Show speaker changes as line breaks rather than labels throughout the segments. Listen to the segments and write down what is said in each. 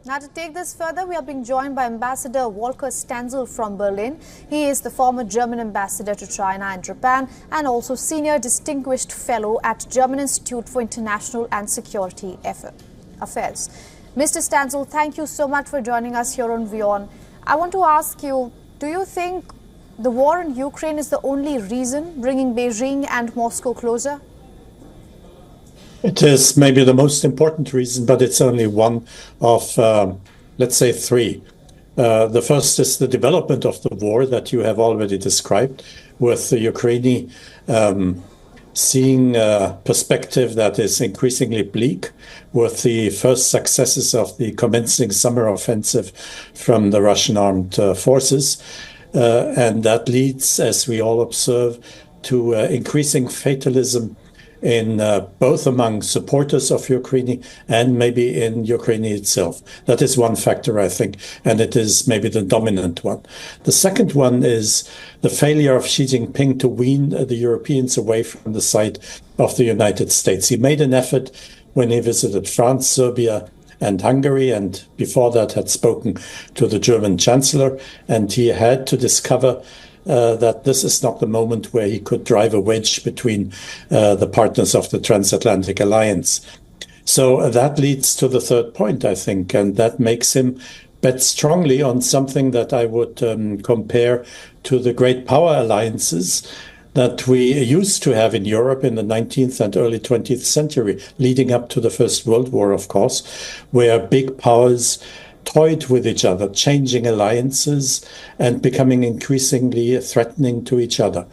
Now, to take this further, we are being joined by Ambassador Volker Stanzel from Berlin. He is the former German ambassador to China and Japan and also Senior Distinguished Fellow at German Institute for International and Security Affairs. Mr. Stanzel, thank you so much for joining us here on WION. I want to ask you, do you think the war in Ukraine is the only reason bringing Beijing and Moscow closer?
It is maybe the most important reason, but it's only one of, let's say, three. The first is the development of the war that you have already described, with the Ukraine seeing a perspective that is increasingly bleak, with the first successes of the commencing summer offensive from the Russian armed forces. And that leads, as we all observe, to increasing fatalism in both among supporters of Ukraine and maybe in Ukraine itself. That is one factor, I think, and it is maybe the dominant one. The second one is the failure of Xi Jinping to wean the Europeans away from the side of the United States. He made an effort when he visited France, Serbia, and Hungary, and before that had spoken to the German Chancellor, and he had to discover that this is not the moment where he could drive a wedge between the partners of the transatlantic alliance. So that leads to the third point, I think, and that makes him bet strongly on something that I would compare to the great power alliances that we used to have in Europe in the 19th and early 20th century, leading up to the First World War, of course, where big powers toyed with each other, changing alliances and becoming increasingly threatening to each other.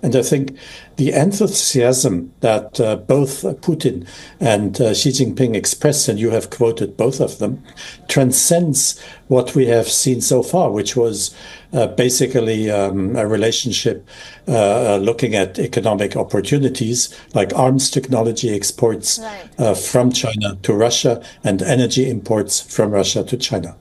And I think the enthusiasm that both Putin and Xi Jinping expressed, and you have quoted both of them, transcends what we have seen so far, which was basically a relationship looking at economic opportunities like arms technology exports from China to Russia and energy imports from Russia to China.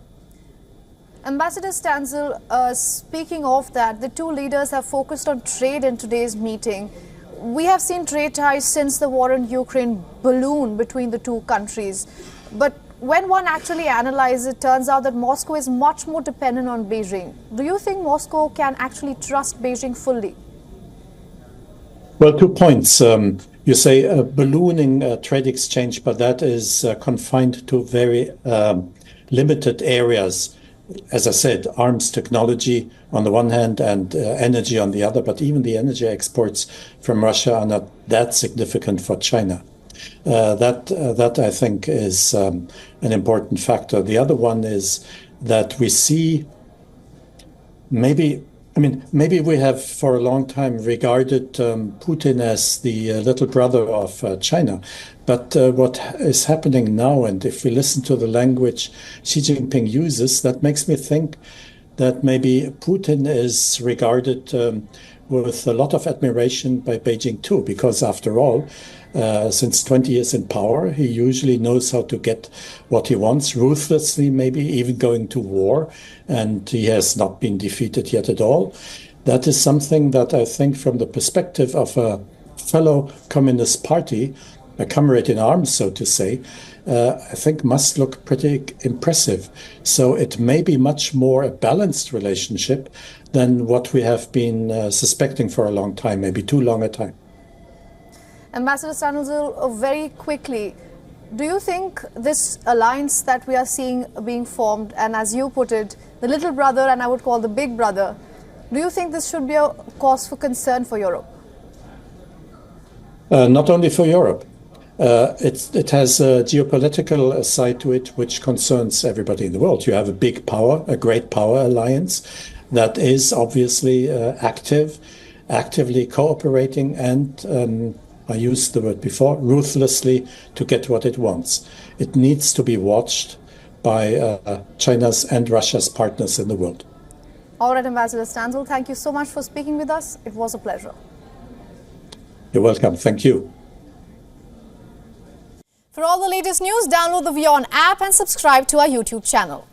Ambassador Stanzel, speaking of that, the two leaders have focused on trade in today's meeting. We have seen trade ties since the war in Ukraine balloon between the two countries. But when one actually analyzes it, turns out that Moscow is much more dependent on Beijing. Do you think Moscow can actually trust Beijing fully?
Well, 2 points. You say a ballooning trade exchange, but that is confined to very limited areas. As I said, arms technology on the one hand and energy on the other, but even the energy exports from Russia are not that significant for China. That I think is an important factor. The other one is that we see maybe we have for a long time regarded Putin as the little brother of China. But what is happening now, and if we listen to the language Xi Jinping uses, that makes me think that maybe Putin is regarded with a lot of admiration by Beijing too, because after all, since 20 years in power, he usually knows how to get what he wants, ruthlessly, maybe even going to war, and he has not been defeated yet at all. That is something that I think from the perspective of a fellow Communist Party, a comrade in arms, so to say, I think must look pretty impressive. So it may be much more a balanced relationship than what we have been suspecting for a long time, maybe too long a time.
Ambassador Stanzel, very quickly, do you think this alliance that we are seeing being formed, and as you put it, the little brother and I would call the big brother, do you think this should be a cause for concern for Europe?
Not only for Europe. It has a geopolitical side to it which concerns everybody in the world. You have a big power, a great power alliance that is obviously actively cooperating and, I used the word before, ruthlessly to get what it wants. It needs to be watched by China's and Russia's partners in the world.
All right, Ambassador Stanzel, thank you so much for speaking with us. It was a pleasure.
You're welcome. Thank you.
For all the latest news, download the WION app and subscribe to our YouTube channel.